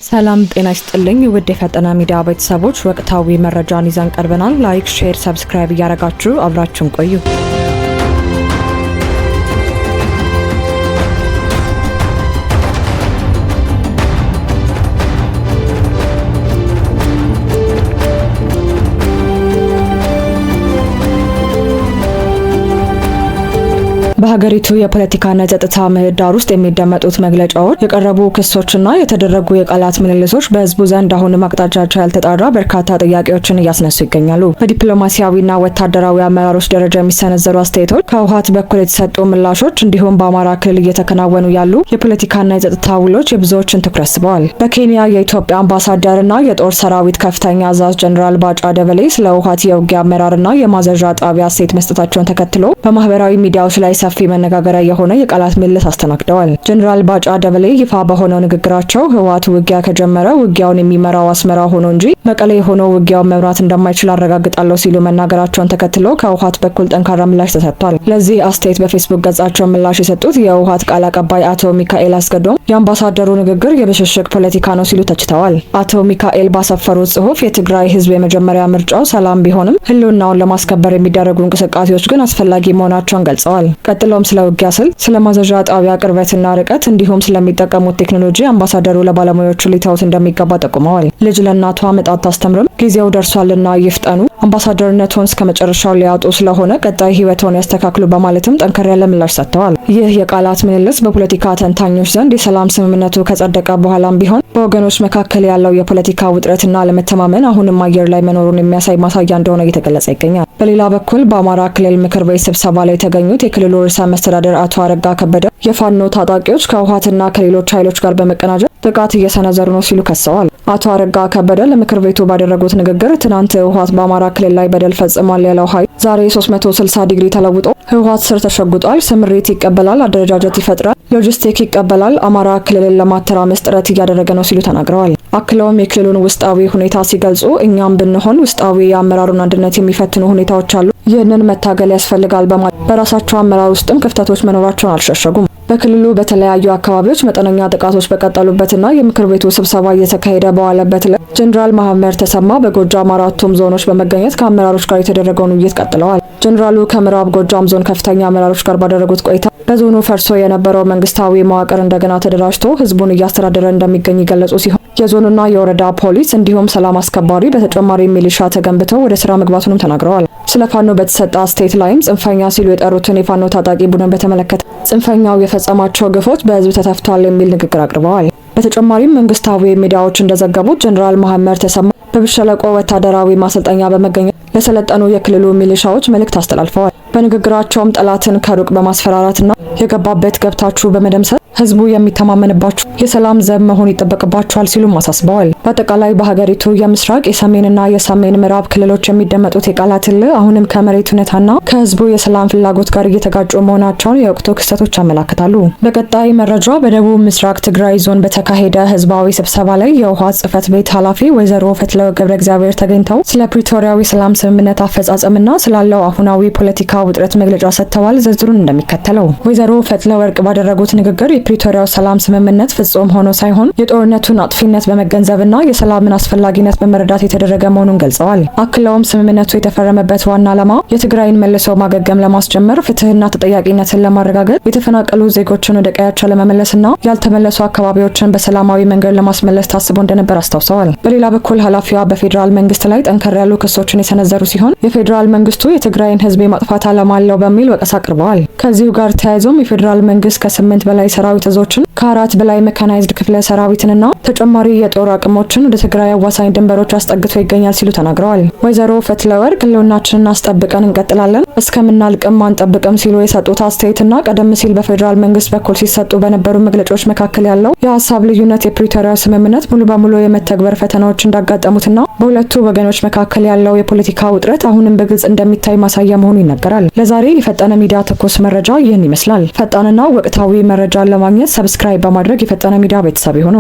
ሰላም ጤና ይስጥልኝ ውድ የፈጠነ ሚዲያ ቤተሰቦች ወቅታዊ መረጃን ይዘን ቀርበናል። ላይክ፣ ሼር፣ ሰብስክራይብ እያደረጋችሁ አብራችሁን ቆዩ። በሀገሪቱ የፖለቲካና የጸጥታ ምህዳር ውስጥ የሚደመጡት መግለጫዎች፣ የቀረቡ ክሶችና የተደረጉ የቃላት ምልልሶች በህዝቡ ዘንድ አሁንም አቅጣጫቸው ያልተጣራ በርካታ ጥያቄዎችን እያስነሱ ይገኛሉ። በዲፕሎማሲያዊና ወታደራዊ አመራሮች ደረጃ የሚሰነዘሩ አስተያየቶች፣ ከህወሓት በኩል የተሰጡ ምላሾች እንዲሁም በአማራ ክልል እየተከናወኑ ያሉ የፖለቲካና የጸጥታ ውሎች የብዙዎችን ትኩረት ስበዋል። በኬንያ የኢትዮጵያ አምባሳደርና የጦር ሰራዊት ከፍተኛ አዛዥ ጀኔራል ባጫ ደበሌ ስለ ህወሓት የውጊያ አመራርና የማዘዣ ጣቢያ አስተያየት መስጠታቸውን ተከትሎ በማህበራዊ ሚዲያዎች ላይ ሰፊ መነጋገሪያ የሆነ የቃላት ምልልስ አስተናግደዋል። ጀኔራል ባጫ ደበሌ ይፋ በሆነው ንግግራቸው ህወሓት ውጊያ ከጀመረ ውጊያውን የሚመራው አስመራ ሆኖ እንጂ መቀሌ ሆኖ ውጊያውን መምራት እንደማይችል አረጋግጣለሁ ሲሉ መናገራቸውን ተከትሎ ከህወሓት በኩል ጠንካራ ምላሽ ተሰጥቷል። ለዚህ አስተያየት በፌስቡክ ገጻቸው ምላሽ የሰጡት የህወሓት ቃል አቀባይ አቶ ሚካኤል አስገዶም የአምባሳደሩ ንግግር የብሽሽቅ ፖለቲካ ነው ሲሉ ተችተዋል። አቶ ሚካኤል ባሰፈሩት ጽሁፍ የትግራይ ህዝብ የመጀመሪያ ምርጫው ሰላም ቢሆንም ህልውናውን ለማስከበር የሚደረጉ እንቅስቃሴዎች ግን አስፈላጊ መሆናቸውን ገልጸዋል። ቀጥሎም ስለ ውጊያ ስልት፣ ስለ ማዘዣ ጣቢያ ቅርበትና ርቀት እንዲሁም ስለሚጠቀሙት ቴክኖሎጂ አምባሳደሩ ለባለሙያዎቹ ሊተውት እንደሚገባ ጠቁመዋል። ልጅ ለእናቷ ምጥ አታስተምርም፣ ጊዜው ደርሷልና ይፍጠኑ፣ አምባሳደርነቱን እስከ መጨረሻው ሊያጡ ስለሆነ ቀጣይ ህይወቶን ያስተካክሉ በማለትም ጠንከር ያለ ምላሽ ሰጥተዋል። ይህ የቃላት ምልልስ በፖለቲካ ተንታኞች ዘንድ የሰላም ስምምነቱ ከጸደቀ በኋላም ቢሆን በወገኖች መካከል ያለው የፖለቲካ ውጥረትና አለመተማመን አሁንም አየር ላይ መኖሩን የሚያሳይ ማሳያ እንደሆነ እየተገለጸ ይገኛል። በሌላ በኩል በአማራ ክልል ምክር ቤት ስብሰባ ላይ የተገኙት የክልሉ ርዕሰ መስተዳድር አቶ አረጋ ከበደ የፋኖ ታጣቂዎች ከህወሓትና ከሌሎች ኃይሎች ጋር በመቀናጀት ጥቃት እየሰነዘሩ ነው ሲሉ ከሰዋል። አቶ አረጋ ከበደ ለምክር ቤቱ ባደረጉት ንግግር ትናንት ህወሓት በአማራ ክልል ላይ በደል ፈጽሟል ያለው ኃይል ዛሬ 360 ዲግሪ ተለውጦ ህወሓት ስር ተሸጉጧል፣ ስምሪት ይቀበላል፣ አደረጃጀት ይፈጥራል፣ ሎጂስቲክ ይቀበላል፣ አማራ ክልልን ለማተራመስ ጥረት እያደረገ ነው ሲሉ ተናግረዋል። አክለውም የክልሉን ውስጣዊ ሁኔታ ሲገልጹ እኛም ብንሆን ውስጣዊ የአመራሩን አንድነት የሚፈትኑ ሁኔታዎች አሉ፣ ይህንን መታገል ያስፈልጋል በማለት በራሳቸው አመራር ውስጥም ክፍተቶች መኖራቸውን አልሸሸጉም። በክልሉ በተለያዩ አካባቢዎች መጠነኛ ጥቃቶች በቀጠሉበትና የምክር ቤቱ ስብሰባ እየተካሄደ በዋለበት ዕለት ጀኔራል መሐመድ ተሰማ በጎጃም አራቱም ዞኖች በመገኘት ከአመራሮች ጋር የተደረገውን ውይይት ቀጥለዋል። ጀኔራሉ ከምዕራብ ጎጃም ዞን ከፍተኛ አመራሮች ጋር ባደረጉት ቆይታ በዞኑ ፈርሶ የነበረው መንግስታዊ መዋቅር እንደገና ተደራጅቶ ህዝቡን እያስተዳደረ እንደሚገኝ የገለጹ ሲሆን የዞኑና የወረዳ ፖሊስ እንዲሁም ሰላም አስከባሪ በተጨማሪ ሚሊሻ ተገንብተው ወደ ስራ መግባቱንም ተናግረዋል። ስለ ፋኖ በተሰጠ አስተያየት ላይም ጽንፈኛ ሲሉ የጠሩትን የፋኖ ታጣቂ ቡድን በተመለከተ ጽንፈኛው የፈጸማቸው ግፎች በህዝብ ተተፍቷል የሚል ንግግር አቅርበዋል። በተጨማሪም መንግስታዊ ሚዲያዎች እንደዘገቡት ጀኔራል መሐመድ ተሰማ በብሸለቆ ወታደራዊ ማሰልጠኛ በመገኘት ለሰለጠኑ የክልሉ ሚሊሻዎች መልእክት አስተላልፈዋል። በንግግራቸውም ጠላትን ከሩቅ በማስፈራራትና የገባበት ገብታችሁ በመደምሰስ ህዝቡ የሚተማመንባችሁ የሰላም ዘብ መሆን ይጠበቅባችኋል ሲሉም አሳስበዋል። በአጠቃላይ በሀገሪቱ የምስራቅ የሰሜንና የሰሜን ምዕራብ ክልሎች የሚደመጡት የቃላት እልህ አሁንም ከመሬት እውነታና ከህዝቡ የሰላም ፍላጎት ጋር እየተጋጩ መሆናቸውን የወቅቱ ክስተቶች ያመላክታሉ። በቀጣይ መረጃ በደቡብ ምስራቅ ትግራይ ዞን በተካሄደ ህዝባዊ ስብሰባ ላይ የህወሓት ጽህፈት ቤት ኃላፊ ወይዘሮ ፈትለ ገብረ እግዚአብሔር ተገኝተው ስለ ፕሪቶሪያዊ ሰላም ስምምነት አፈጻጸምና ስላለው አሁናዊ ፖለቲካ ውጥረት መግለጫ ሰጥተዋል። ዝርዝሩን እንደሚከተለው ወይዘሮ ፈትለ ወርቅ ባደረጉት ንግግር የፕሪቶሪያው ሰላም ስምምነት ፍጹም ሆኖ ሳይሆን የጦርነቱን አጥፊነት በመገንዘብና የሰላምን አስፈላጊነት በመረዳት የተደረገ መሆኑን ገልጸዋል። አክለውም ስምምነቱ የተፈረመበት ዋና ዓላማ የትግራይን መልሶ ማገገም ለማስጀመር፣ ፍትህና ተጠያቂነትን ለማረጋገጥ፣ የተፈናቀሉ ዜጎችን ወደ ቀያቸው ለመመለስና ያልተመለሱ አካባቢዎችን በሰላማዊ መንገድ ለማስመለስ ታስቦ እንደነበር አስታውሰዋል። በሌላ በኩል ኃላፊዋ በፌዴራል መንግስት ላይ ጠንከር ያሉ ክሶችን የሰነዘሩ ሲሆን የፌዴራል መንግስቱ የትግራይን ህዝብ የማጥፋት ዓላማ አለው በሚል ወቀሳ አቅርበዋል። ከዚሁ ጋር ተያይዞም የፌዴራል መንግስት ከ8 በላይ ሰራዊት እዞችን ከ4 በላይ ሜካናይዝድ ክፍለ ሰራዊትንና ተጨማሪ የጦር አቅሞችን ወደ ትግራይ አዋሳኝ ድንበሮች አስጠግቶ ይገኛል ሲሉ ተናግረዋል። ወይዘሮ ፈትለ ወርቅ ህልውናችንን አስጠብቀን እንቀጥላለን እስከምናልቅም አንጠብቅም ሲሉ የሰጡት አስተያየትና ቀደም ሲል በፌዴራል መንግስት በኩል ሲሰጡ በነበሩ መግለጫዎች መካከል ያለው የሀሳብ ልዩነት የፕሪቶሪያው ስምምነት ሙሉ በሙሉ የመተግበር ፈተናዎች እንዳጋጠሙትና በሁለቱ ወገኖች መካከል ያለው የፖለቲካ ውጥረት አሁንም በግልጽ እንደሚታይ ማሳያ መሆኑ ይነገራል። ለዛሬ የፈጠነ ሚዲያ ትኩስ መረጃ ይህን ይመስላል። ፈጣንና ወቅታዊ መረጃን ለማግኘት ሰብስክራይብ በማድረግ የፈጠነ ሚዲያ ቤተሰብ ይሁኑ።